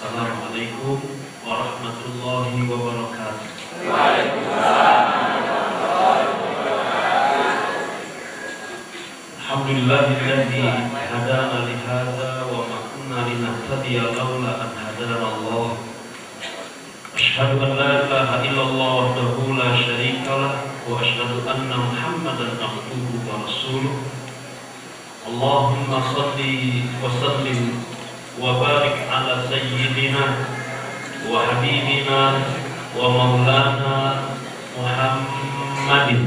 Assalamualaikum warahmatullahi wabarakatuh. Alhamdulillahilladzi hadana li hadza wa ma kunna linahtadiya laula an hadana Allah. Asyhadu an la ilaha illallah wahdahu la syarika lah wa asyhadu anna Muhammadan abduhu wa rasuluh. Allahumma shalli wa sallim wa barik ala sayyidina wa habibina wa maulana Muhammadin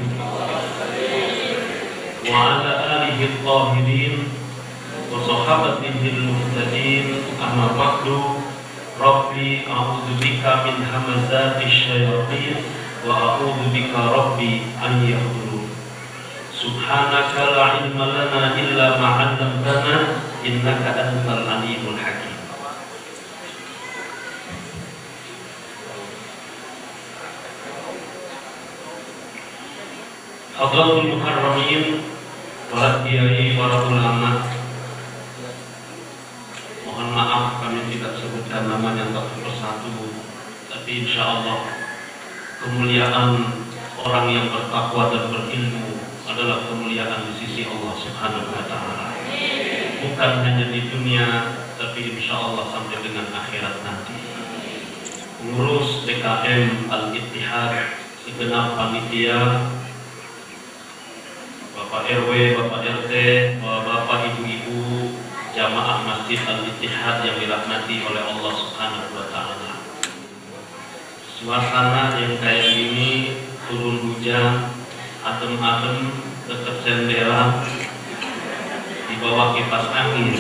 wa ala alihi al-tahirin wa sahabatihi al-muhtadin. Amma ba'du. Rabbi a'udzu bika min hamazati syayatin wa a'udzu bika rabbi an yahdurun. Subhanaka la ilma lana illa ma 'allamtana innaka antal alimul hakim. Hadratul mukarramin, para kiai, para ulama, mohon maaf kami tidak sebutkan namanya satu persatu, tapi insya Allah kemuliaan orang yang bertakwa dan berilmu adalah kemuliaan di sisi Allah Subhanahu wa Ta'ala. Bukan hanya di dunia, tapi insya Allah sampai dengan akhirat nanti. Pengurus DKM Al-Ittihad, segenap panitia, Bapak RW, Bapak RT, Bapak Ibu-ibu, jamaah Masjid Al-Ittihad yang dirahmati oleh Allah Subhanahu wa Ta'ala. Suasana yang kayak gini, turun hujan, adem-adem, dekat jendela, di bawah kipas angin,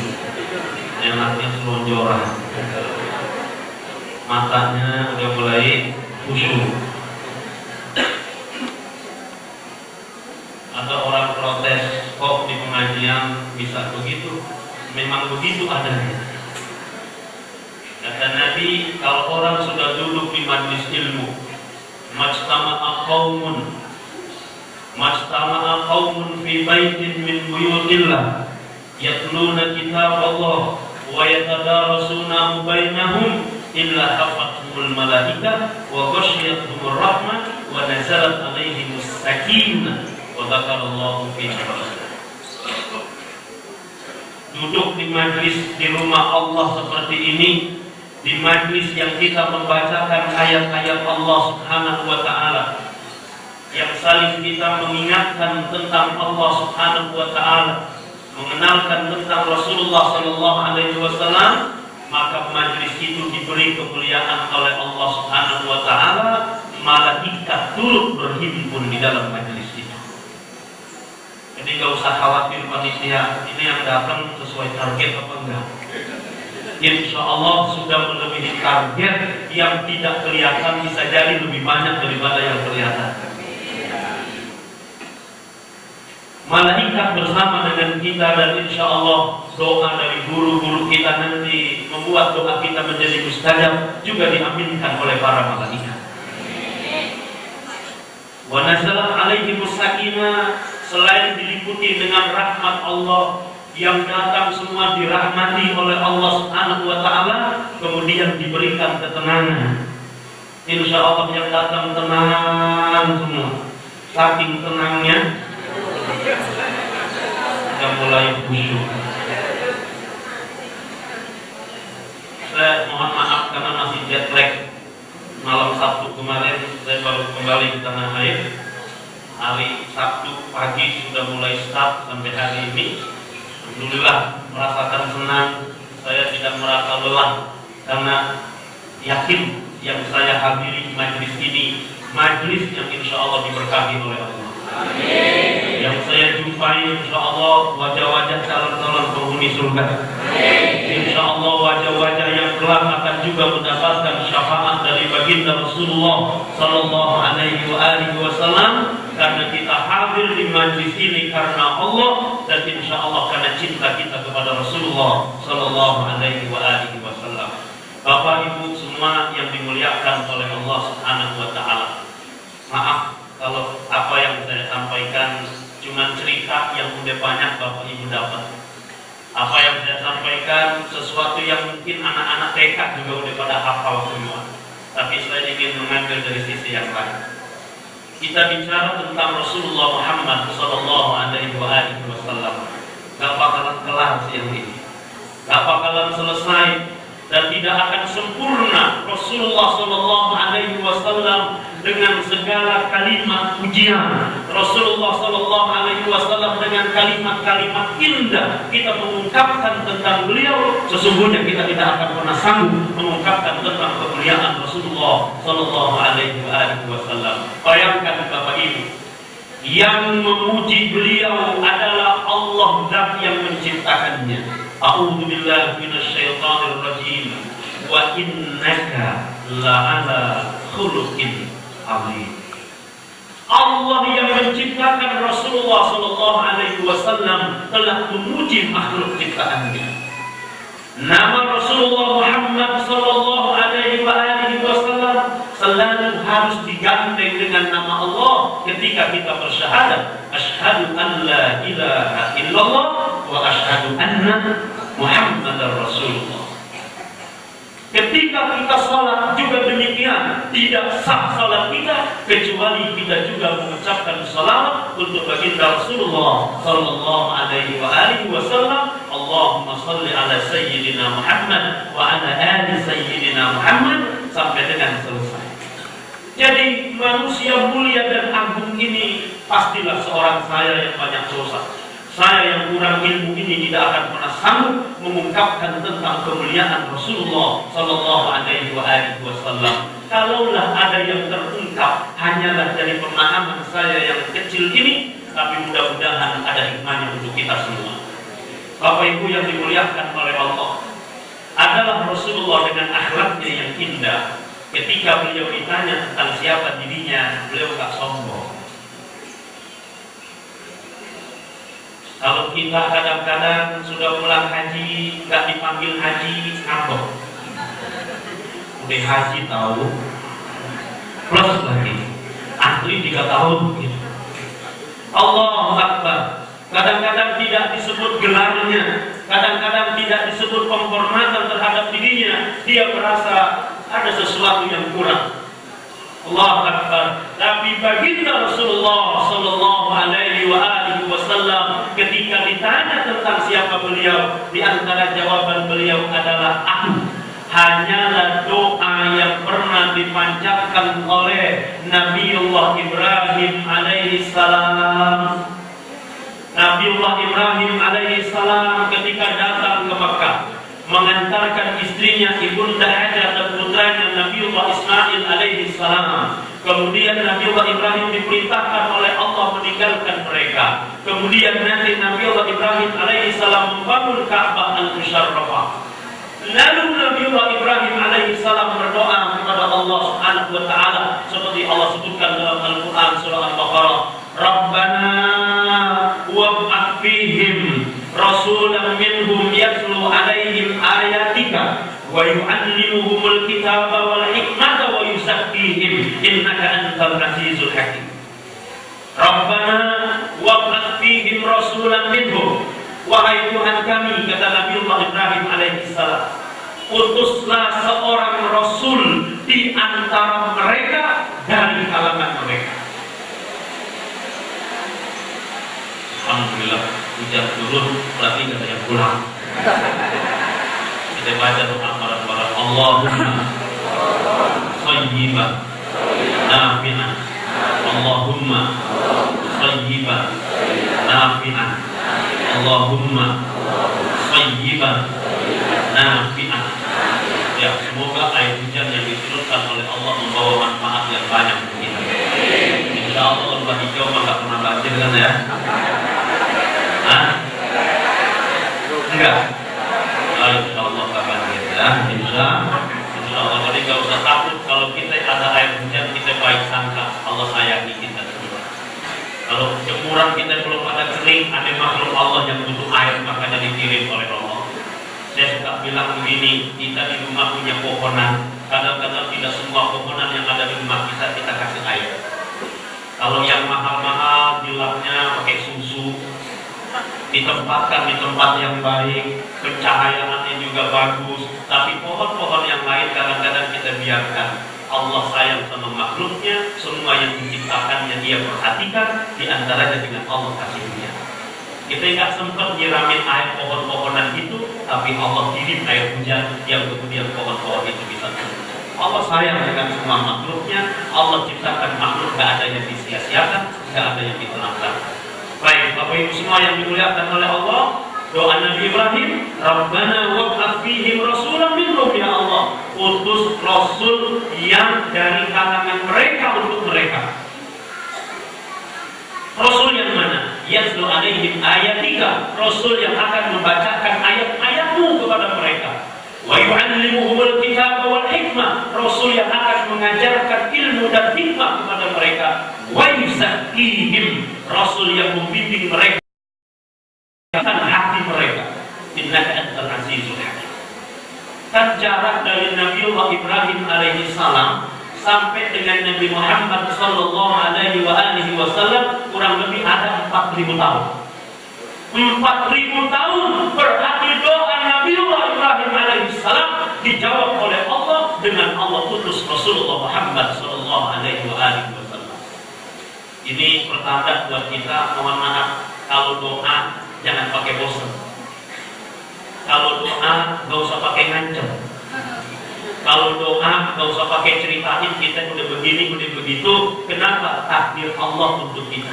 enaknya selonjoran, matanya udah mulai khusyuk. Ada orang protes, kok di pengajian bisa begitu? Memang begitu adanya. Kata Nabi, kalau orang sudah duduk di majlis ilmu, majtama'a qaumun fi baitin min buyutillah yatluna kitab Allah wa yatadarasunahu bainahum illa hafathumul malaikah wa ghasyiyatuhumur rahmah wa nazalat alaihimus sakinah wa dzakarallahu fi man. Duduk di majlis di rumah Allah seperti ini, di majlis yang kita membacakan ayat-ayat Allah Subhanahu wa Ta'ala, yang saling kita mengingatkan tentang Allah Subhanahu wa Ta'ala, mengenalkan tentang Rasulullah sallallahu alaihi wasallam, maka majlis itu diberi kemuliaan oleh Allah Subhanahu wa Ta'ala. Malaikat turut berhimpun di dalam majlis itu. Jadi gak usah khawatir panitia, ini yang datang sesuai target apa enggak. Insya Allah sudah melebihi target, yang tidak kelihatan bisa jadi lebih banyak daripada yang kelihatan. Malaikat bersama dengan kita, dan insya Allah doa dari guru-guru kita nanti membuat doa kita menjadi mustajab, juga diaminkan oleh para malaikat. Wa nazalat alaihimus sakinah, selain diliputi dengan rahmat Allah, yang datang semua dirahmati oleh Allah Subhanahu wa Ta'ala, kemudian diberikan ketenangan. Insya Allah yang datang tenang semua. Saking tenangnya sudah mulai khusyuk. Saya mohon maaf karena masih jet lag. Malam Sabtu kemarin saya baru kembali ke tanah air. Hari Sabtu pagi sudah mulai start sampai hari ini. Alhamdulillah merasakan senang. Saya tidak merasa lelah karena yakin yang saya hadiri majlis ini, majlis yang insya Allah diberkahi oleh Allah. Amin. Yang saya jumpai insya Allah wajah-wajah calon-calon penghuni surga. Insya Allah wajah-wajah yang kelak akan juga mendapatkan syafaat dari baginda Rasulullah sallallahu alaihi wasallam, karena kita hadir di majlis ini karena Allah, dan insya Allah karena cinta kita kepada Rasulullah sallallahu alaihi wasallam. Bapak Ibu semua yang dimuliakan oleh Allah Subhanahu wa Ta'ala, maaf kalau apa yang saya sampaikan cuma cerita yang udah banyak Bapak Ibu dapat. Apa yang saya sampaikan sesuatu yang mungkin anak-anak TK juga udah pada hafal semua. Tapi saya ingin mengambil dari sisi yang lain. Kita bicara tentang Rasulullah Muhammad Sallallahu Alaihi Wasallam, gak bakalan kelar siang ini, gak bakalan selesai, dan tidak akan sempurna Rasulullah Sallallahu Alaihi Wasallam dengan segala kalimat pujian. Rasulullah Sallallahu Alaihi Wasallam dengan kalimat-kalimat indah kita mengungkapkan tentang beliau. Sesungguhnya kita tidak akan pernah sanggup mengungkapkan tentang kemuliaan Rasulullah Sallallahu Alaihi Wasallam. Bayangkan Bapak Ibu, yang memuji beliau adalah Allah zat yang menciptakannya. A'udzu billahi minasyaitonir rajim. Wa innaka la'ala khuluqin azim. Allah yang menciptakan Rasulullah sallallahu alaihi wasallam telah memuji makhluk ciptaannya. Nama Rasulullah Muhammad sallallahu alaihi wasallam selalu harus digandeng dengan nama Allah ketika kita bersyahadat, asyhadu an la ilaha illallah wa asyhadu anna Muhammadar Rasulullah. Ketika kita salat juga demikian, tidak sah salat kita kecuali kita juga mengucapkan salawat untuk baginda Rasulullah sallallahu alaihi wasallam. Allahumma shalli ala sayyidina Muhammad wa ala ali sayyidina Muhammad sampai dengan selesai. Jadi manusia mulia dan agung ini pastilah seorang saya yang banyak dosa. Saya yang kurang ilmu ini tidak akan pernah sanggup mengungkapkan tentang kemuliaan Rasulullah Sallallahu Alaihi Wasallam. Kalaulah ada yang terungkap, hanyalah dari pemahaman saya yang kecil ini, tapi mudah-mudahan ada hikmahnya untuk kita semua. Bapak Ibu yang dimuliakan oleh Allah, adalah Rasulullah dengan akhlaknya yang indah. Ketika beliau ditanya tentang siapa dirinya, beliau tak sombong. Kalau kita kadang-kadang sudah pulang haji, gak dipanggil haji, ngambek. Udah haji tahu, plus lagi, asli 3 tahun gitu. Allahu Akbar. Kadang-kadang tidak disebut gelarnya, kadang-kadang tidak disebut penghormatan terhadap dirinya. Dia merasa ada sesuatu yang kurang. Allahu Akbar. Tapi baginda Rasulullah Sallallahu Alaihi Wasallam ketika ditanya tentang siapa beliau, di antara jawaban beliau adalah aku. Hanyalah doa yang pernah dipanjatkan oleh Nabiullah Ibrahim alaihi salam. Nabiullah Ibrahim alaihi salam ketika datang ke Makkah mengantarkan istrinya Ibunda Hajar dan putranya Nabiullah Ismail alaihi salam. Kemudian Nabiullah Ibrahim diperintahkan oleh Allah meninggalkan mereka. Kemudian nanti Nabiullah Ibrahim alaihi salam membangun Ka'bah al-Musharrafah. Lalu Nabiullah Ibrahim alaihi salam berdoa kepada Allah Subhanahu wa taala seperti Allah sebutkan dalam Al-Qur'an surah Al-Baqarah, Rabbana wab'ath fihim rasulan minhum yatlu alaihim ayatika wa yu'allimuhumul kitaba wal hikmata wa yuzakkihim innaka antal azizul hakim. Rabbana wab'ath fihim rasulan minhum. Wahai Tuhan kami, kata Nabiullah Ibrahim alaihissalam, utuslah seorang rasul di antara mereka dari kalangan mereka. Alhamdulillah, hujan turun, berarti nggak ada yang pulang. Kita baca doa bareng-bareng. Allahumma sayyiban nafi'an. Allahumma sayyiban nafi'an. Allahumma sayyiban nafi'an. Ya, semoga air hujan yang diturunkan oleh Allah membawa manfaat yang banyak untuk kita. Insya Allah lembah hijau maka pernah banjir kan ya? Hah? Enggak? Insya Allah gak banjir ya. Insya Allah. Jadi gak usah takut kalau kita ada air hujan, kita baik sangka Allah sayangi kita. Kalau jemuran kita belum ada kering, ada makhluk Allah yang butuh air, makanya dikirim oleh Allah. Saya suka bilang begini, kita di rumah punya pohonan. Kadang-kadang tidak semua pohonan yang ada di rumah kita kasih air. Kalau yang mahal-mahal, dilapnya pakai susu, ditempatkan di tempat yang baik, pencahayaannya juga bagus. Tapi pohon-pohon biarkan. Allah sayang sama makhluknya, semua yang diciptakannya dia perhatikan, diantaranya dengan Allah kasihnya. Kita nggak sempat nyiramin air pohon-pohonan itu, tapi Allah kirim air hujan yang kemudian pohon-pohon itu bisa tumbuh. Allah sayang dengan semua makhluknya. Allah ciptakan makhluk, gak ada yang disia-siakan, gak ada yang diterapkan. Baik, Bapak Ibu semua yang dimuliakan oleh Allah, doa Nabi Ibrahim, Rabbana wab'ath fihim rasulan minhum, ya Allah, utus rasul yang dari kalangan mereka untuk mereka. Rasul yang mana? Yatlu alaihim ayatika, rasul yang akan membacakan ayat-ayatmu kepada mereka. Wa yu'allimuhumul kitaba wal hikmah, rasul yang akan mengajarkan ilmu dan hikmah kepada mereka. Wa yuzakkihim, rasul yang membimbing mereka dan hati mereka. Innaka antal azizul hakim. Kan jarak dari Nabiullah Ibrahim alaihi salam sampai dengan Nabi Muhammad sallallahu alaihi wasallam kurang lebih ada 4.000 tahun. 4.000 tahun berarti doa Nabiullah Ibrahim alaihissalam dijawab oleh Allah dengan Allah utus Rasulullah Muhammad sallallahu alaihi wasallam. Ini pertanda buat kita, mohon maaf kalau doa jangan pakai bosan. Kalau doa nggak usah pakai ngancam. Kalau doa nggak usah pakai ceritain kita udah begini, udah begitu. Kenapa? Takdir Allah untuk kita.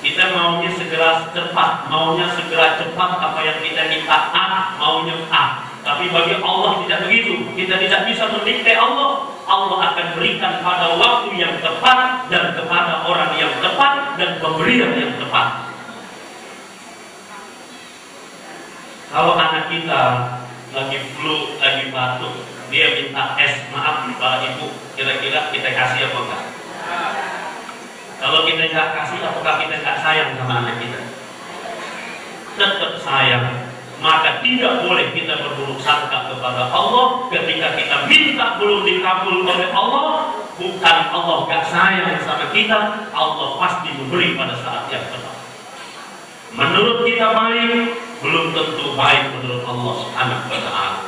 Kita maunya segera cepat, apa yang kita minta A, maunya A. Tapi bagi Allah tidak begitu. Kita tidak bisa mendikte Allah. Allah akan berikan pada waktu yang tepat dan kepada orang yang tepat dan pemberian yang tepat. Kalau anak kita lagi flu, lagi batuk, dia minta es, maaf Bapak Ibu, kira-kira kita kasih apa enggak? Kalau kita nggak kasih, apakah kita nggak sayang sama anak kita? Tetap sayang. Maka tidak boleh kita berburuk sangka kepada Allah ketika kita minta belum dikabul oleh Allah. Bukan Allah nggak sayang sama kita, Allah pasti memberi pada saat yang tepat. Menurut kita baik, belum tentu baik menurut Allah Subhanahu wa Ta'ala.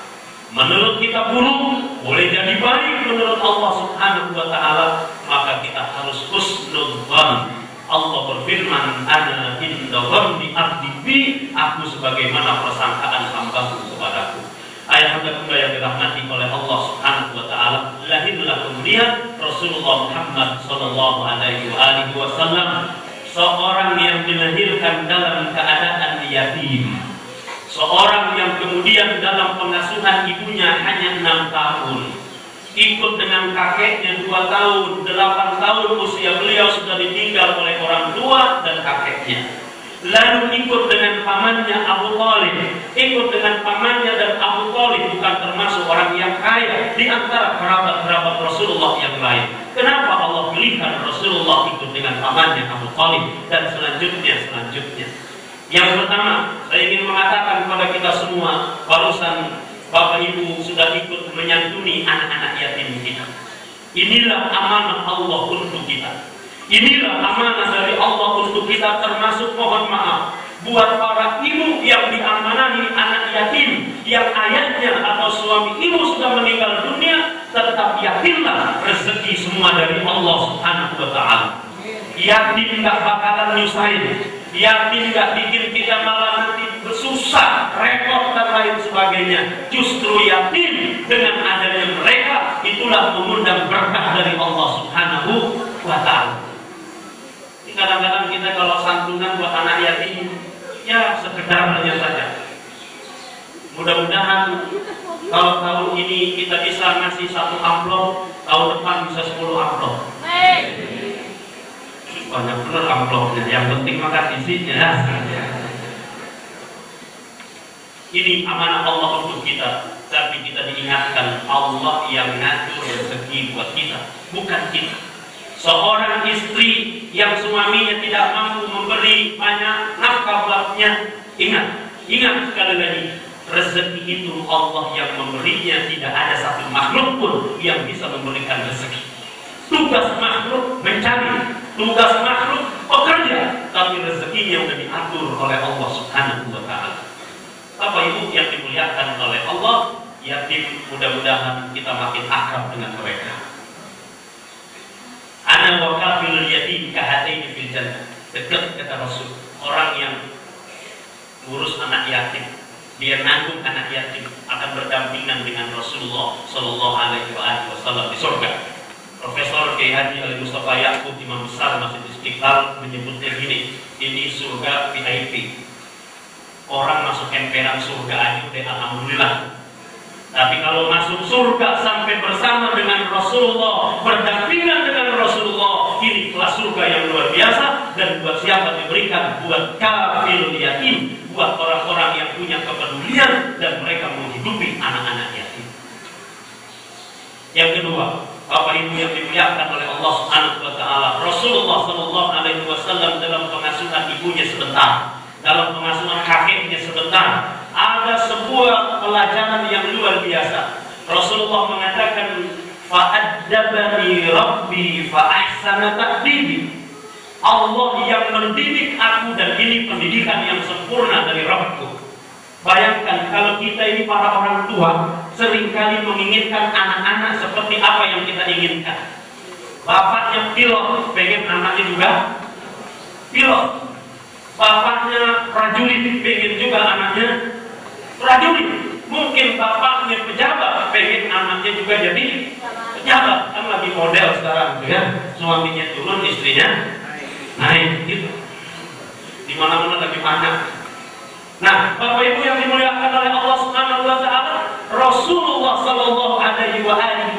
Menurut kita buruk, boleh jadi baik menurut Allah Subhanahu wa Ta'ala. Maka kita harus husnudzan. Allah berfirman, ana inda dhanni abdi bi, aku sebagaimana persangkaan hambaku kepadaku. Ayah hamba yang dirahmati oleh Allah Subhanahu wa Ta'ala, lahirlah kemudian Rasulullah Muhammad sallallahu alaihi wasallam, seorang yang dilahirkan dalam keadaan yatim. Seorang yang kemudian dalam pengasuhan ibunya hanya 6 tahun. Ikut dengan kakeknya 2 tahun, 8 tahun usia beliau sudah ditinggal oleh orang tua dan kakeknya. Lalu ikut dengan pamannya Abu Thalib. Ikut dengan pamannya, dan Abu Thalib bukan termasuk orang yang kaya di antara kerabat-kerabat Rasulullah yang lain. Kenapa Allah pilihkan Rasulullah ikut dengan pamannya Abu Thalib dan selanjutnya? Yang pertama, saya ingin mengatakan kepada kita semua, barusan Bapak Ibu sudah ikut menyantuni anak-anak yatim kita. Inilah amanah Allah untuk kita. Inilah amanah dari Allah untuk kita, termasuk mohon maaf buat para ibu yang diamanahi anak yatim, yang ayahnya atau suami ibu sudah meninggal dunia, tetap yakinlah rezeki semua dari Allah Subhanahu wa Ta'ala. Yatim gak bakalan nyusahin, yatim gak bikin kita malah nanti bersusah, repot dan lain sebagainya. Justru yatim dengan adanya mereka itulah mengundang berkah dari Allah Subhanahu wa Ta'ala. Kadang-kadang kita kalau santunan buat anak yatim, ya sekedarnya saja. Mudah-mudahan kalau tahun ini kita bisa ngasih 1 amplop, tahun depan bisa 10 amplop. Banyak benar amplopnya, yang penting maka isinya. Ini amanah Allah untuk kita, tapi kita diingatkan Allah yang ngatur rezeki buat kita, bukan kita. Seorang istri yang suaminya tidak mampu memberi banyak nafkah buatnya, ingat sekali lagi, rezeki itu Allah yang memberinya, tidak ada satu makhluk pun yang bisa memberikan rezeki. Tugas makhluk mencari, tugas makhluk bekerja, tapi rezekinya sudah diatur oleh Allah Subhanahu wa Ta'ala. Bapak Ibu yang dimuliakan oleh Allah, yatim, mudah-mudahan kita makin akrab dengan mereka. Ana wa kafilul yatim kahataini fil jannah. Dekat kata Rasul, orang yang ngurus anak yatim, dia nanggung anak yatim, akan berdampingan dengan Rasulullah Shallallahu Alaihi Wasallam di surga. Profesor Kiai Haji Ali Mustafa Yaqub, Imam Besar Masjid Istiqlal, menyebutnya gini, ini surga VIP. Orang masuk emperan surga aja udah alhamdulillah. Tapi kalau masuk surga sampai bersama dengan Rasulullah, berdampingan dengan Rasulullah, ini kelas surga yang luar biasa. Dan buat siapa diberikan? Buat kafirul yatim, buat orang-orang yang punya kepedulian dan mereka menghidupi anak-anak yatim. Yang kedua, Bapak Ibu yang dimuliakan oleh Allah Subhanahu wa taala, Rasulullah Shallallahu Alaihi Wasallam dalam pengasuhan ibunya sebentar, dalam pengasuhan kakeknya sebentar, ada sebuah pelajaran yang luar biasa. Rasulullah mengatakan, fa'addabani Rabbi fa'ahsana ta'dibi. Allah yang mendidik aku, dan ini pendidikan yang sempurna dari Rabbku. Bayangkan kalau kita ini para orang tua seringkali menginginkan anak-anak seperti apa yang kita inginkan. Bapaknya pilot, pengen anaknya juga pilot. Bapaknya prajurit, pengen juga anaknya prajurit. Mungkin bapaknya pejabat, pengen anaknya juga jadi pejabat. Kan lagi model sekarang, ya. Suaminya turun, istrinya naik, gitu. Di mana-mana lagi banyak. Nah, Bapak Ibu yang dimuliakan oleh Allah Subhanahu wa taala, Rasulullah Shallallahu Alaihi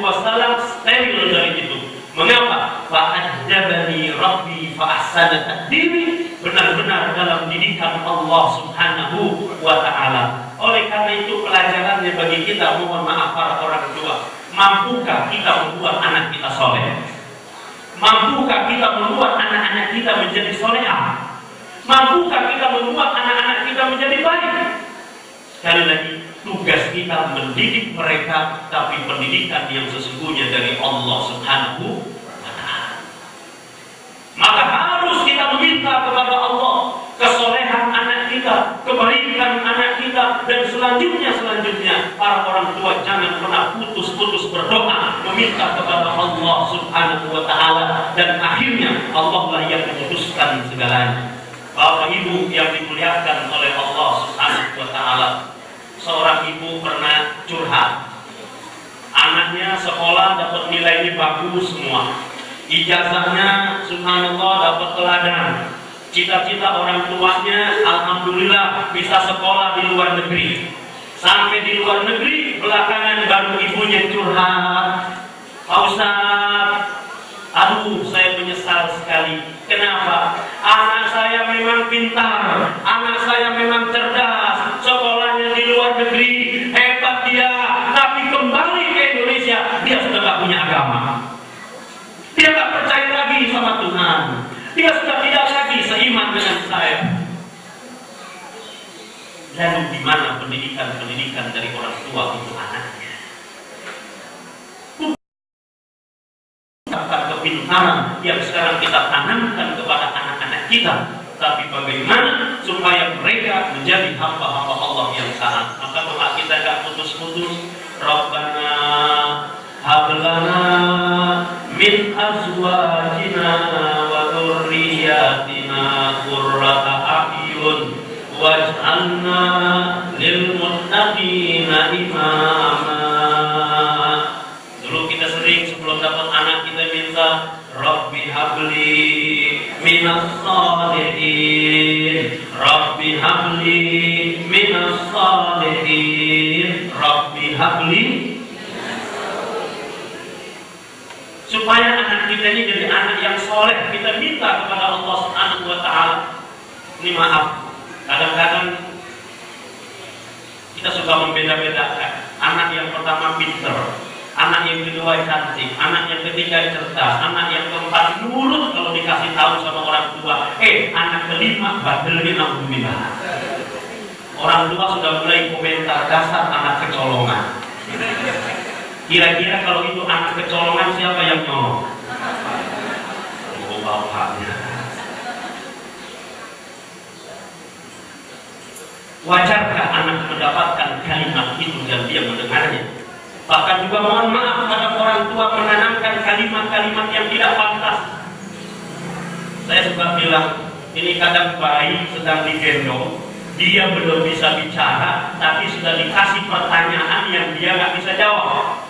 Wasallam steril dari itu. Mengapa? Fa'addabani Rabbi fa'ahsana ta'dibi. Benar-benar dalam didikan Allah Subhanahu wa taala. Oleh karena itu pelajarannya bagi kita, mohon maaf para orang tua, mampukah kita membuat anak kita soleh? Mampukah kita membuat anak-anak kita menjadi solehah? Mampukah kita membuat anak-anak kita menjadi baik? Sekali lagi, tugas kita mendidik mereka, tapi pendidikan yang sesungguhnya dari Allah Subhanahu wa ta'ala. Maka harus kita meminta kepada Allah kesolehan anak kita, kebaikan anak kita, dan selanjutnya para orang tua jangan pernah putus-putus berdoa meminta kepada Allah Subhanahu wa ta'ala, dan akhirnya Allah lah yang memutuskan segalanya. Bapak Ibu yang dimuliakan oleh Allah Subhanahu wa ta'ala, seorang ibu pernah curhat. Anaknya sekolah dapat nilainya bagus semua. Ijazahnya subhanallah dapat teladan. Cita-cita orang tuanya alhamdulillah bisa sekolah di luar negeri. Sampai di luar negeri, belakangan baru ibunya curhat. Pak Ustaz, aduh saya menyesal sekali. Kenapa? Anak saya memang pintar, anak saya memang cerdas, sekolahnya di luar negeri, hebat dia, tapi kembali ke Indonesia, dia sudah gak punya agama. Dia gak percaya lagi sama Tuhan. Dia sudah tidak lagi seiman dengan saya. Lalu di mana pendidikan dari orang tua untuk anaknya? Kepintaran yang sekarang kita tanamkan kepada anak-anak kita, tapi bagaimana supaya mereka menjadi hamba-hamba Allah yang taat. Maka doa kita gak putus-putus. Rabbana hablana min azwajina wa dzurriyyatina qurrata a'yun waj'alna lil muttaqina imama. Dulu kita sering sebelum dapat anak kita minta Rabbi habli minas salihin, Rabbi habli minas salihin, Rabbi habli, supaya anak kita ini jadi anak yang soleh. Kita minta kepada Allah Subhanahu wa ta'ala. Ini maaf, kadang-kadang kita suka membeda-bedakan. Anak yang pertama pinter, anak yang kedua cantik, anak yang ketiga cerdas, anak yang keempat nurut kalau dikasih tahu sama orang tua. Anak kelima badelnya naudzubillah. Orang tua sudah mulai komentar, dasar anak kecolongan. Kira-kira kalau itu anak kecolongan, siapa yang nyolong? Oh, bapaknya. Wajarkah anak mendapatkan kalimat itu dan dia mendengarnya. Bahkan juga mohon maaf pada orang tua menanamkan kalimat-kalimat yang tidak pantas. Saya suka bilang, ini kadang bayi sedang digendong, dia belum bisa bicara, tapi sudah dikasih pertanyaan yang dia nggak bisa jawab.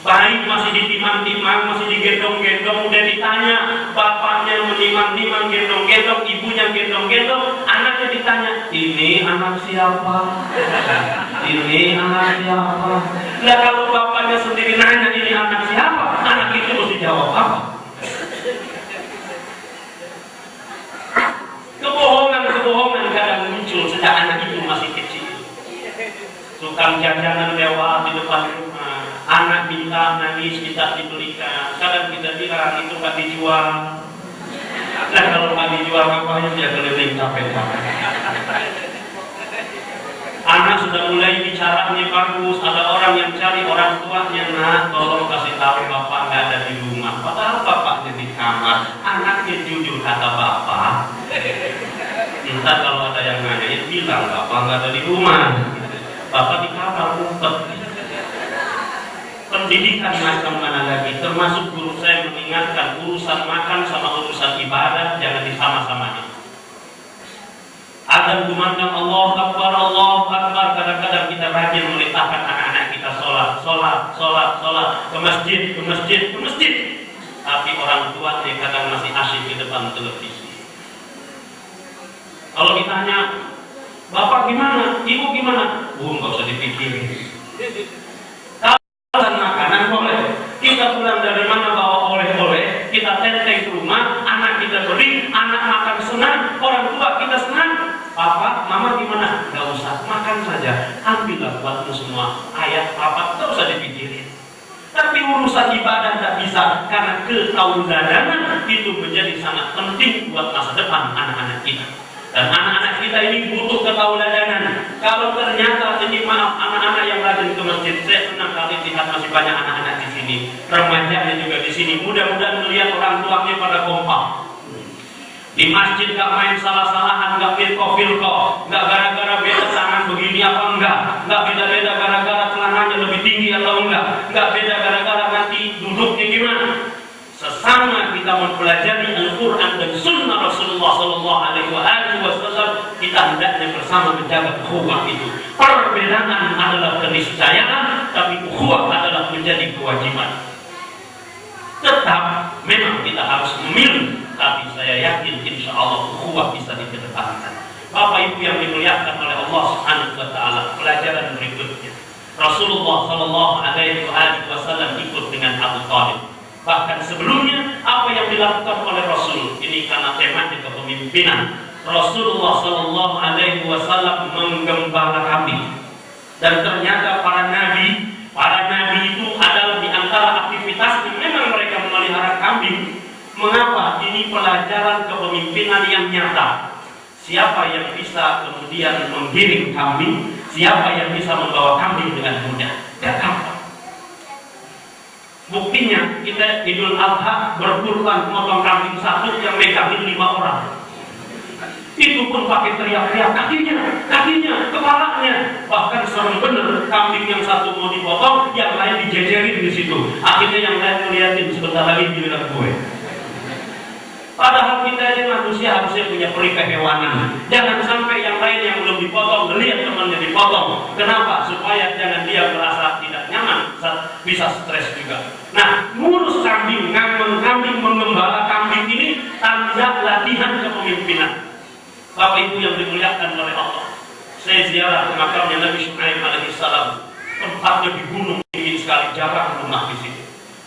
Bayi masih ditimang-timang, masih digendong-gendong, udah ditanya, bapaknya menimang-nimang, gendong-gendong, ibunya gendong-gendong, anaknya ditanya, ini anak siapa? Ini anak siapa? Nah kalau bapaknya sendiri nanya ini anak siapa, anak itu mesti jawab apa? Kebohongan kadang muncul sejak anak itu masih kecil. Tukang jajanan lewat di depan rumah, anak minta nangis, minta dibelikan. Kadang kita bilang itu nggak dijual. Nah kalau nggak dijual, makanya dia keliling capek-capek. Anak sudah mulai bicaranya bagus, ada orang yang cari orang tuanya, nah tolong kasih tahu bapak nggak ada di rumah. Padahal bapaknya di kamar, anaknya jujur kata bapak. Entah kalau ada yang nanya, bilang bapak nggak ada di rumah, bapak di kamar ngumpet. Pendidikan macam mana lagi, termasuk guru saya mengingatkan urusan makan sama urusan ibadah jangan disama-samain. Adzan kumandang Allahu Akbar, kadang-kadang kita rajin memerintahkan anak-anak kita sholat ke masjid. Tapi orang tua kadang masih asyik di depan televisi. Kalau ditanya, bapak gimana, ibu gimana? Nggak usah dipikirin. Kalau makanan boleh, kita pulang dari mana bawa oleh-oleh, kita tenteng ke rumah, anak kita beri, anak makan senang, orang tua kita senang. Papa, mama gimana? Gak usah, makan saja. Ambillah buatmu semua. Ayah, papa, gak usah dipikirin. Tapi urusan ibadah tak bisa, karena ketauladanan itu menjadi sangat penting buat masa depan anak-anak kita. Dan anak-anak kita ini butuh ketauladanan. Kalau ternyata ini maaf anak-anak yang rajin ke masjid, saya senang kali lihat masih banyak anak-anak di sini, remajanya juga di sini. Mudah-mudahan melihat orang tuanya pada kompak. Di masjid gak main salah-salahan, gak filko, gak gara-gara beda tangan begini apa enggak, gak beda-beda gara-gara celananya lebih tinggi atau enggak, gak beda gara-gara nanti duduknya gimana. Sesama kita mempelajari Al-Quran dan Sunnah Rasulullah SAW, kita hendaknya bersama menjaga ukhuwah itu. Perbedaan adalah keniscayaan, tapi ukhuwah adalah menjadi kewajiban. Tetap memang kita harus memilih, tapi saya yakin insya Allah ukhuwah bisa dikedepankan. Bapak Ibu yang dimuliakan oleh Allah Subhanahu wa Ta'ala, pelajaran berikutnya, Rasulullah SAW ikut dengan Abu Thalib. Bahkan sebelumnya apa yang dilakukan oleh Rasul ini karena temanya kepemimpinan. Rasulullah SAW menggembala kambing, dan ternyata para nabi itu adalah di antara aktivitas yang memang mereka memelihara kambing. Mengapa? Ini pelajaran kepemimpinan yang nyata. Siapa yang bisa kemudian menggiring kambing, siapa yang bisa membawa kambing dengan mudah dan gampang. Buktinya kita Idul Adha berkurban motong kambing satu yang megangin 5 orang. Itu pun pakai teriak-teriak, kakinya, kepalanya. Bahkan serem bener, kambing yang satu mau dipotong, yang lain dijejerin di situ. Akhirnya yang lain ngeliatin, sebentar lagi giliran gue. Padahal kita ini manusia harusnya punya peri kehewanan. Jangan sampai yang lain yang belum dipotong melihat temannya dipotong. Kenapa? Supaya jangan dia merasa tidak nyaman, bisa stres juga. Nah, ngurus kambing, ngambil kambing, mengembala kambing ini tanda latihan kepemimpinan. Bapak Ibu yang dimuliakan oleh Allah, saya ziarah ke makamnya Nabi Syuaib alaihissalam. Tempatnya di gunung tinggi sekali, jarang rumah di situ.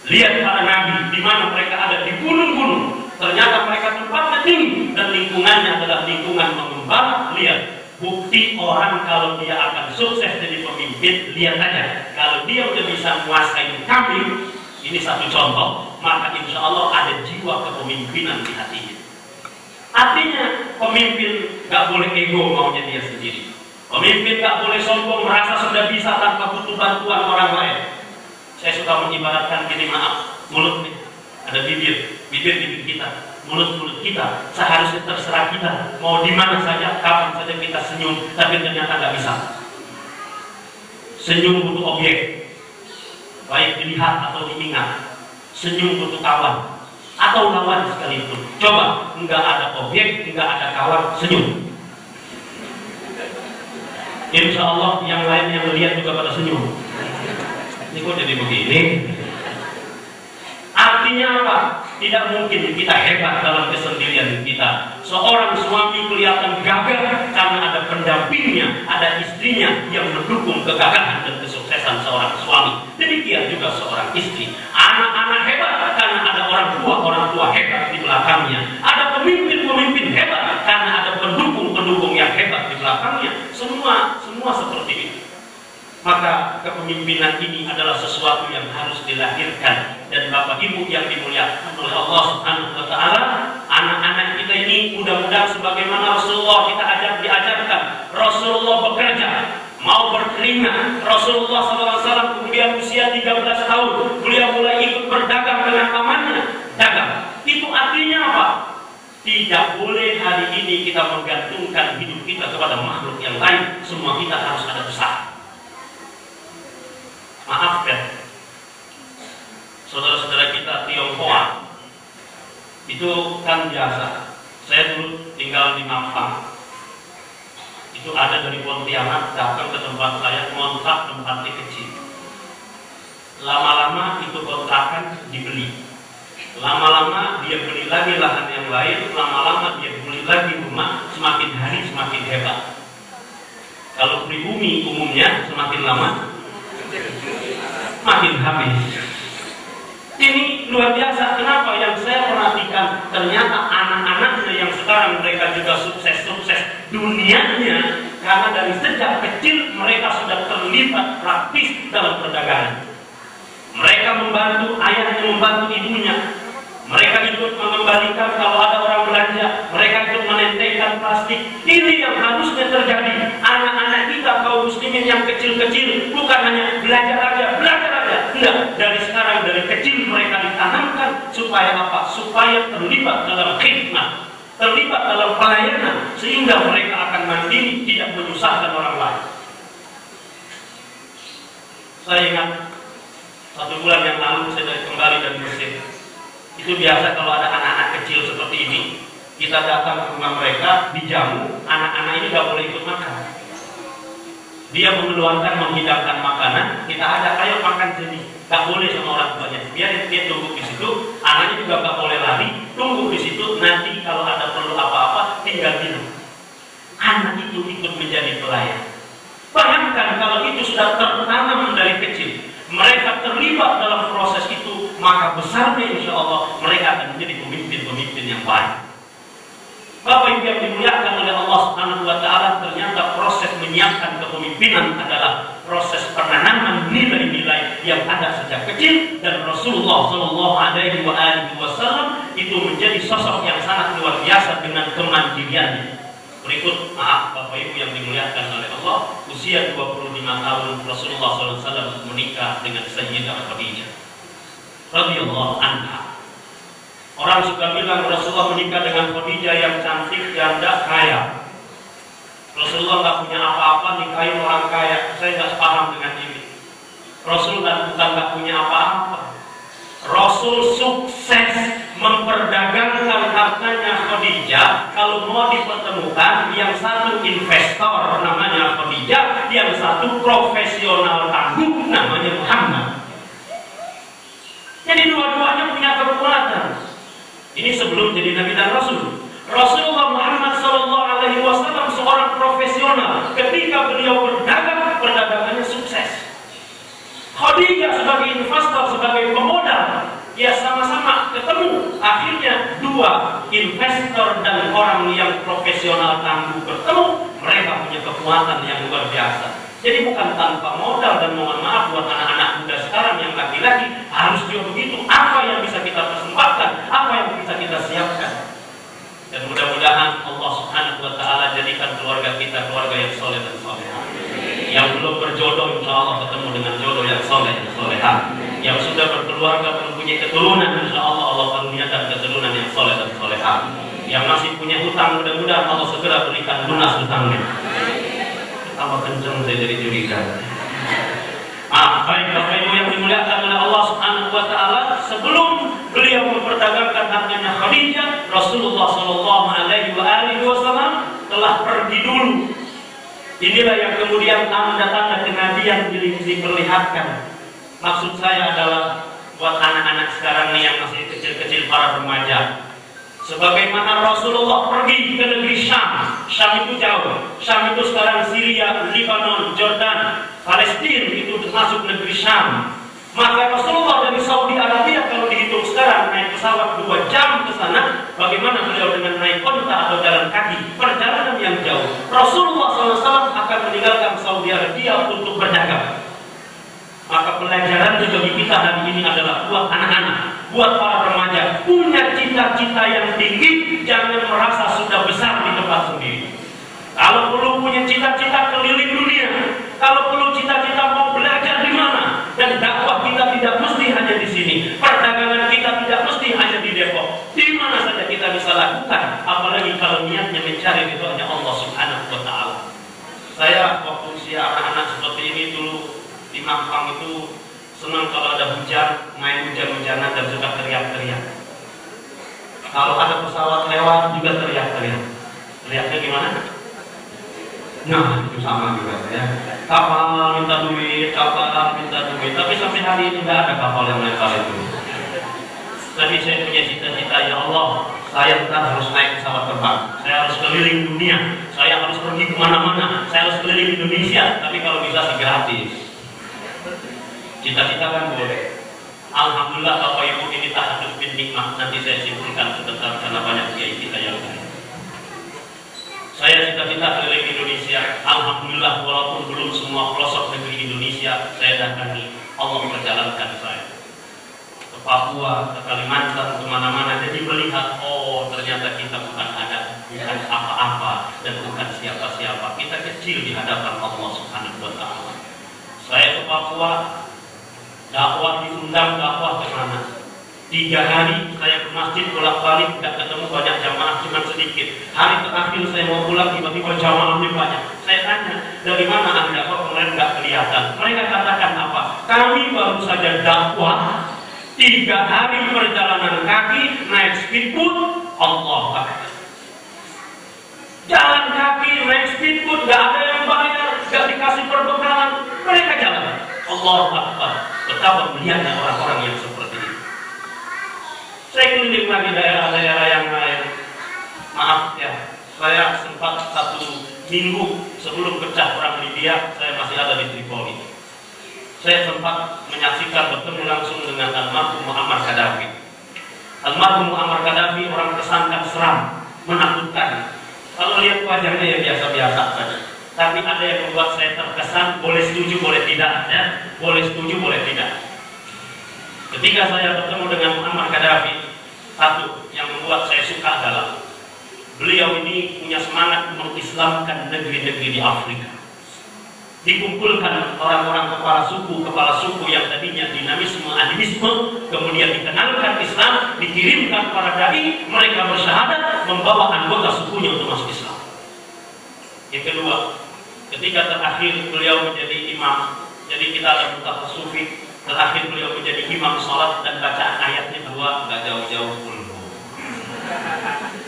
Lihat para nabi di mana mereka ada di gunung-gunung. Ternyata mereka tempatnya tinggi dan lingkungannya adalah lingkungan mengembala. Lihat, bukti orang kalau dia akan sukses jadi pemimpin, lihat aja. Kalau dia udah bisa menguasai kambing, ini satu contoh, maka insya Allah ada jiwa kepemimpinan di hatinya. Artinya pemimpin gak boleh ego maunya dia sendiri. Pemimpin gak boleh sombong merasa sudah bisa tanpa butuh bantuan orang lain. Saya suka mengibaratkan gini, maaf, mulut nih, ada bibir kita, mulut kita seharusnya terserah kita mau di mana saja, kapan saja kita senyum, tapi ternyata gak bisa. Senyum butuh objek, baik dilihat atau diingat. Senyum butuh kawan atau lawan sekalipun. Coba, enggak ada objek, enggak ada kawan, senyum. Insya Allah yang lain yang melihat juga pada senyum. Ini kok jadi begini? Artinya apa? Tidak mungkin kita hebat dalam kesendirian kita. Seorang suami kelihatan gagah karena ada pendampingnya, ada istrinya yang mendukung kegagahan dan kesuksesan seorang suami. Demikian juga seorang istri. Anak-anak hebat karena ada orang tua hebat di belakangnya. Ada pemimpin-pemimpin hebat karena ada pendukung-pendukung yang hebat di belakangnya. Semua seperti itu. Maka kepemimpinan ini adalah sesuatu yang harus dilahirkan. Dan Bapak Ibu yang dimuliakan oleh Allah Subhanahu wa Ta'ala, anak-anak kita ini mudah-mudahan sebagaimana Rasulullah diajarkan. Rasulullah bekerja, mau berkeringat. Rasulullah SAW kemudian usia 13 tahun, beliau mulai ikut berdagang dengan pamannya. Dagang. Itu artinya apa? Tidak boleh hari ini kita menggantungkan hidup kita kepada makhluk yang lain. Semua kita harus ada usaha. Maaf kan, saudara-saudara kita Tionghoa itu kan biasa. Saya dulu tinggal di Mampang. Itu ada dari Pontianak datang ke tempat saya ngontrak tempatnya kecil. Lama-lama itu kontrakan dibeli. Lama-lama dia beli lagi lahan yang lain. Lama-lama dia beli lagi rumah. Semakin hari semakin hebat. Kalau pribumi umumnya semakin lama makin habis. Ini luar biasa. Kenapa? Yang saya perhatikan, ternyata anak-anaknya yang sekarang mereka juga sukses dunianya, karena dari sejak kecil mereka sudah terlibat praktis dalam perdagangan. Mereka membantu ayahnya, membantu ibunya. Mereka ikut mengembalikan kalau ada orang belanja. Mereka ikut menentengkan plastik. Ini yang harusnya terjadi. Anak-anak kita kaum muslimin yang kecil-kecil bukan hanya belajar aja. Enggak, dari sekarang dari kecil mereka ditanamkan supaya apa? Supaya terlibat dalam khidmat, terlibat dalam pelayanan, sehingga mereka akan mandiri, tidak menyusahkan orang lain. Saya ingat 1 bulan yang lalu saya kembali dari Mesir. Itu biasa kalau ada anak-anak kecil seperti ini, kita datang ke rumah mereka, dijamu, anak-anak ini gak boleh ikut makan. Dia mengeluarkan, menghidangkan makanan, kita ajak, ayo makan sini. Gak boleh sama orang tuanya. Biar dia tunggu di situ, anaknya juga gak boleh lari, tunggu di situ. Nanti kalau ada perlu apa-apa, tinggal minum. Anak itu ikut menjadi pelayan. Bayangkan kalau itu sudah tertanam dari kecil, mereka terlibat dalam proses itu, maka besarnya insya Allah mereka akan menjadi pemimpin-pemimpin yang baik. Bapak Ibu yang dimuliakan oleh Allah Subhanahu wa Ta'ala, ternyata proses menyiapkan kepemimpinan adalah proses penanaman nilai-nilai yang ada sejak kecil, dan Rasulullah Shallallahu Alaihi Wasallam itu menjadi sosok yang sangat luar biasa dengan kemandiriannya. Berikut, maaf Bapak Ibu yang dimuliakan oleh Allah, usia 25 tahun Rasulullah SAW menikah dengan Sayyidah Khadijah radhiyallahu anha. Orang suka bilang Rasulullah menikah dengan Khadijah yang cantik, janda, kaya. Rasulullah nggak punya apa-apa, nikahin orang kaya. Saya nggak paham dengan ini. Rasul bukan nggak punya apa-apa. Rasul sukses memperdagangkan hartanya Khadijah. Kalau mau dipertemukan, yang satu investor namanya Khadijah, yang satu profesional tangguh namanya Muhammad. Jadi dua-duanya punya kekuatan. Ini sebelum jadi Nabi dan Rasul. Rasulullah Muhammad SAW seorang profesional. Ketika beliau berdagang, perdagangannya sukses. Khadijah sebagai investor, sebagai pemodal, ya sama-sama ketemu. Akhirnya dua investor dan orang yang profesional tangguh bertemu. Mereka punya kekuatan yang luar biasa. Jadi bukan tanpa modal, dan mohon maaf buat anak-anak muda sekarang yang laki-laki harus juga begitu. Apa yang bisa kita persembahkan, apa yang bisa kita siapkan. Dan mudah-mudahan Allah Subhanahu wa Ta'ala jadikan keluarga kita keluarga yang soleh dan solehah. Yang belum berjodoh insya Allah ketemu dengan jodoh yang soleh dan solehah. Yang sudah berkeluarga, mempunyai keturunan, insya Allah Allah karuniakan keturunan yang soleh dan solehah. Yang masih punya hutang, mudah-mudahan Allah segera berikan lunas hutangnya. Tambah kenceng saya jadi curiga. Baik Bapak Ibu yang dimuliakan oleh Allah Subhanahu wa taala, sebelum beliau memperdagangkan hartanya Khadijah, Rasulullah sallallahu alaihi wasallam telah pergi dulu. Inilah yang kemudian tanda-tanda kenabian diperlihatkan. Maksud saya adalah buat anak-anak sekarang nih yang masih kecil-kecil, para remaja. Sebagaimana Rasulullah pergi ke negeri Syam. Syam itu jauh. Syam itu sekarang Syria, Lebanon, Jordan, Palestina, itu masuk negeri Syam. Maka Rasulullah dari Saudi Arabia kalau dihitung sekarang naik pesawat 2 jam ke sana, bagaimana beliau dengan naik onta atau jalan kaki, perjalanan yang jauh. Rasulullah SAW akan meninggalkan Saudi Arabia untuk berdagang. Maka pelajaran bagi kita hari ini adalah buat anak-anak, buat para remaja, punya cita-cita yang tinggi, jangan merasa sudah besar di tempat sendiri. Kalau perlu punya cita-cita keliling dunia, kalau perlu cita-cita mau belajar di mana, dan dakwah kita tidak mesti hanya di sini, perdagangan kita tidak mesti hanya di Depok, di mana saja kita bisa lakukan, apalagi kalau niatnya mencari ridhonya Allah Subhanahu wa taala. Saya waktu usia anak-anak seperti ini dulu di Mampang itu senang kalau ada hujan, main hujan-hujanan dan suka teriak-teriak. Kalau ada pesawat lewat juga teriak-teriak. Teriaknya gimana? Nah, itu sama juga ya. Kapal minta duit, kapal minta duit. Tapi sampai hari ini tidak ada kapal yang lempar itu. Tapi saya punya cita-cita, ya Allah, saya tetap harus naik pesawat terbang. Saya harus keliling dunia. Saya harus pergi kemana-mana. Saya harus keliling Indonesia. Tapi kalau bisa sih gratis. Cita-cita kan boleh. Alhamdulillah Bapak Ibu, ini tahadus bin nikmah. Nanti saya simpulkan sebentar karena banyak kiai kita yang lain. Saya cita-cita keliling Indonesia. Alhamdulillah walaupun belum semua pelosok negeri Indonesia saya datangi, Allah memperjalankan saya ke Papua, ke Kalimantan, kemana-mana. Jadi melihat, oh ternyata kita bukan apa-apa dan bukan siapa-siapa. Kita kecil di hadapan Allah Subhanahu wa taala. Saya ke Papua, dakwah diundang, dakwah ke mana? 3 hari saya ke masjid bolak-balik, tidak ketemu banyak jamaah, cuma sedikit. Hari terakhir saya mau pulang, tiba-tiba jamaahnya banyak. Saya tanya, dari mana Anda kok kemarin nggak kelihatan? Mereka katakan apa? Kami baru saja dakwah 3 hari perjalanan kaki, naik speedboat, Allah Akbar. Jalan kaki, naik speedboat, nggak ada yang bayar, nggak dikasih perbekalan, mereka jalan. Allah Akbar. Betapa melihatnya orang-orang yang seperti ini. Saya keliling lagi daerah-daerah yang lain. Maaf ya, saya sempat 1 minggu sebelum pecah perang Libya, saya masih ada di Tripoli. Saya sempat menyaksikan, bertemu langsung dengan almarhum Muammar Gaddafi. Almarhum Muammar Gaddafi orang kesankan seram, menakutkan. Kalau lihat wajahnya ya biasa-biasa saja. Tapi ada yang membuat saya terkesan, boleh setuju, boleh tidak, ya. Boleh setuju, boleh tidak. Ketika saya bertemu dengan Muammar Gaddafi, satu yang membuat saya suka adalah beliau ini punya semangat mengislamkan negeri-negeri di Afrika. Dikumpulkan orang-orang kepala suku yang tadinya dinamisme, animisme, kemudian dikenalkan Islam, dikirimkan para dai, mereka bersyahadat, membawa anggota sukunya untuk masuk Islam. Yang kedua, ketika terakhir beliau menjadi imam, jadi kita ada buta sufi. Terakhir beliau menjadi imam sholat dan bacaan ayatnya 2, nggak jauh-jauh puluh.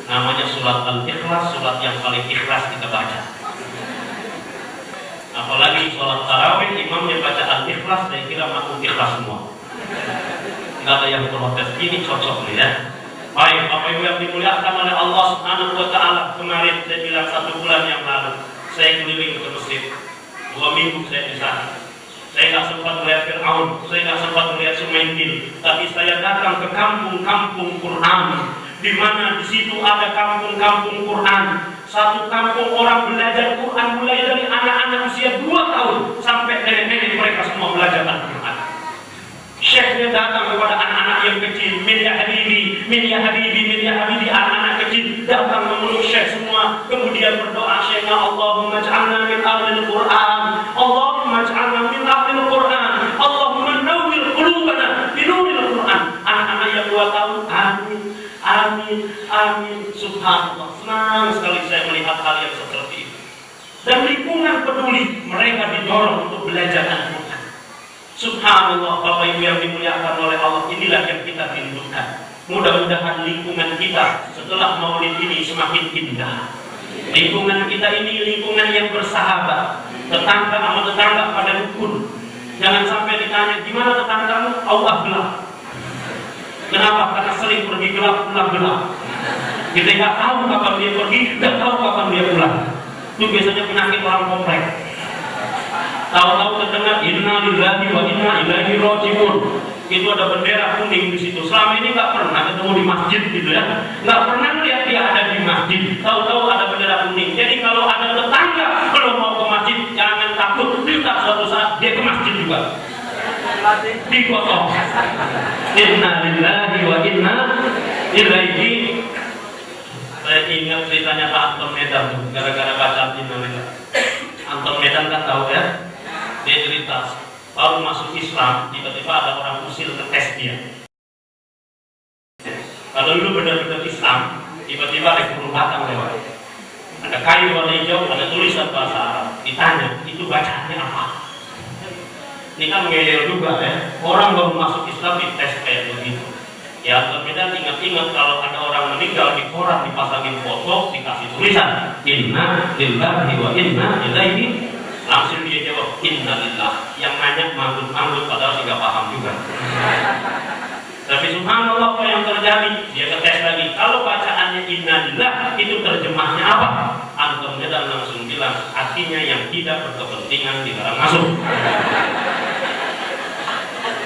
Namanya surat Al-Ikhlas, surat yang paling ikhlas kita baca. Apalagi sholat tarawih, imamnya baca Al-Ikhlas, saya kira makmum ikhlas semua. Nggak ada yang protes, ini cocok nih ya. Baik, Bapak Ibu yang dimuliakan oleh Allah Subhanahu wa taala, kemarin saya bilang 1 bulan yang lalu, saya keliling ke Mesir. 2 minggu saya di sana. Saya nggak sempat melihat Fir'aun, saya nggak sempat melihat Sungai Nil, tapi saya datang ke kampung-kampung Quran, di mana di situ ada kampung-kampung Quran. Satu kampung orang belajar Quran mulai dari anak-anak usia 2 tahun sampai nenek-nenek, mereka semua belajar Al-Quran. Syekhnya datang kepada anak-anak yang kecil, min ya habibi, min ya habibi, min ya habibi. Anak-anak kecil datang memeluk Syekh semua, kemudian berdoa, Syekhnya, Allahumma ja'alna min ahlil Quran, Allahumma ja'alna min ahlil Quran, Allahumma nawwir qulubana binuril Quran. Anak-anak yang 2 tahun, amin, amin, amin. Subhanallah, senang sekali saya melihat hal yang seperti itu. Dan lingkungan peduli, mereka didorong untuk belajar Al-Quran. Subhanallah, Bapak Ibu yang dimuliakan oleh Allah, inilah yang kita rindukan. Mudah-mudahan lingkungan kita setelah Maulid ini semakin indah. Lingkungan kita ini lingkungan yang bersahabat. Tetangga sama tetangga pada rukun. Jangan sampai ditanya, gimana tetanggamu? Allah gelap. Kenapa? Karena sering pergi gelap, pulang gelap. Kita nggak tahu kapan dia pergi, nggak tahu kapan dia pulang. Itu biasanya penyakit orang komplek. Tahu-tahu terdengar inna lillahi wa inna ilaihi raji'un. Itu ada bendera kuning di situ. Selama ini nggak pernah ketemu di masjid gitu ya. Nggak pernah lihat dia ada di masjid. Tahu-tahu ada bendera kuning. Jadi kalau ada tetangga belum mau ke masjid, jangan takut. Kita suatu saat dia ke masjid juga. Dipotong. Inna lillahi wa inna ilaihi. Saya ingat ceritanya Pak Anton Medan tuh, gara-gara baca Inna lillahi. Anton Medan kan tahu ya. Dia cerita, baru masuk Islam, tiba-tiba ada orang usil ngetes dia. Kalau dulu benar-benar Islam, tiba-tiba ada guru batang lewat. Ada kayu warna hijau, ada tulisan bahasa Arab. Ditanya, itu bacaannya apa? Ini kan ngeyel juga ya. Orang baru masuk Islam dites kayak begitu. Ya, Medan ingat-ingat kalau ada orang meninggal di koran dipasangin foto, dikasih tulisan Inna lillahi wa inna ilaihi. Langsung dia jawab innalillah. Yang nanya manggut-manggut padahal tidak paham juga. Tapi subhanallah apa yang terjadi? Dia ngetes lagi. Kalau bacaannya innalillah itu terjemahnya apa? Anton Medan langsung bilang artinya yang tidak berkepentingan dilarang masuk.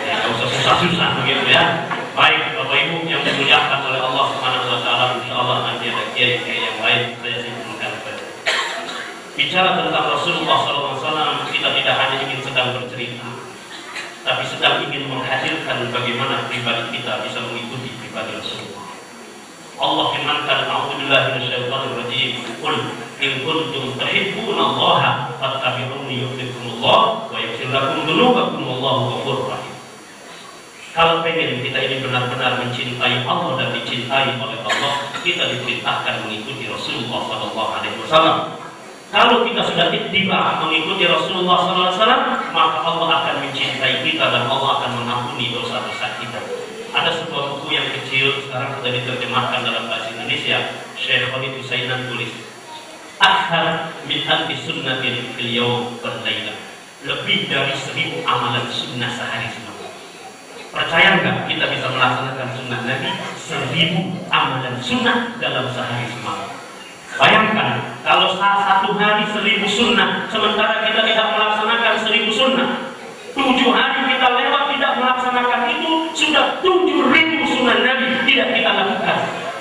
Ya nggak usah susah-susah begitu ya. Baik Bapak Ibu yang dimuliakan oleh Allah Subhanahu Wa Taala, insya Allah nanti ada kiai yang lain saya simpulkan. Bicara tentang Rasulullah SAW, kita tidak hanya ingin sedang bercerita, tapi sedang ingin menghadirkan bagaimana pribadi kita bisa mengikuti pribadi Rasulullah. Allah firmankan, A'udzubillahi minasyaitonir rajim, qul in kuntum tuhibbunallaha fattabi'uni yuhibbukumullah wa yaghfir lakum dzunubakum wallahu ghafurur rahim. Kalau pengen kita ini benar-benar mencintai Allah dan dicintai oleh Allah, kita diperintahkan mengikuti Rasulullah SAW. Kalau kita sudah ittiba mengikuti Rasulullah SAW, maka Allah akan mencintai kita dan Allah akan mengampuni dosa-dosa kita. Ada sebuah buku yang kecil sekarang sudah diterjemahkan dalam bahasa Indonesia. Syekh Khalid Husainan tulis, "Akthar min alfi sunnatin fil yawm wal lailah." Lebih dari 1000 amalan sunnah sehari semalam. Percaya nggak kita bisa melaksanakan sunnah Nabi 1000 amalan sunnah dalam sehari semalam? Bayangkan kalau satu hari 1000 sunnah, sementara kita tidak melaksanakan 1000 sunnah. 7 hari kita lewat tidak melaksanakan itu, sudah 7000 sunnah Nabi tidak kita lakukan.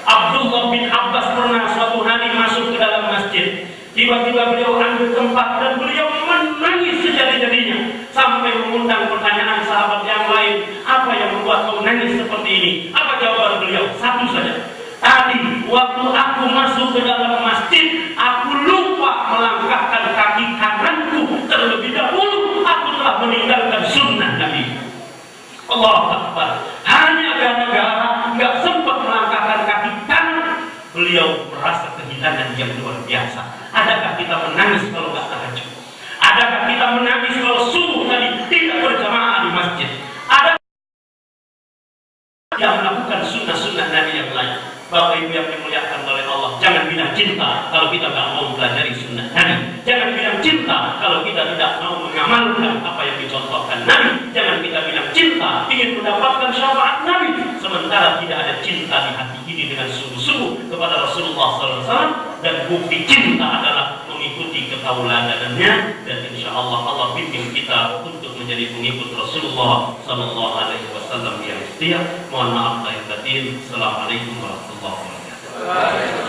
Abdullah bin Abbas pernah suatu hari masuk ke dalam masjid. Tiba-tiba beliau ambil tempat dan beliau menangis sejadi-jadinya sampai mengundang pertanyaan sahabat yang lain, apa yang membuat kau nangis seperti ini? Apa jawaban beliau? Satu saja. Tadi waktu aku masuk ke dalam masjid, aku lupa melangkahkan kaki kananku terlebih dahulu. Aku telah meninggalkan sunnah Nabi. Allahu Akbar. Hanya gara-gara nggak sempat melangkahkan kaki kanan, beliau merasa kehilangan yang luar biasa. Adakah kita menangis kalau nggak tahajud? Adakah kita menangis kalau subuh tadi tidak berjamaah di masjid? Ada yang melakukan sunnah-sunnah Nabi yang lain. Bapak Ibu yang dimuliakan oleh Allah, jangan bilang cinta kalau kita tidak mau mempelajari sunnah Nabi. Jangan bilang cinta kalau kita tidak mau mengamalkan apa yang dicontohkan Nabi. Jangan kita bilang cinta ingin mendapatkan syafaat Nabi, sementara tidak ada cinta di hati ini dengan sungguh-sungguh kepada Rasulullah SAW. Dan bukti cinta adalah mengikuti ketauladanannya, dan insya Allah Allah bimbing kita untuk menjadi pengikut Rasulullah SAW yang setia. Mohon maaf lahir batin. Assalamualaikum warahmatullahi wabarakatuh.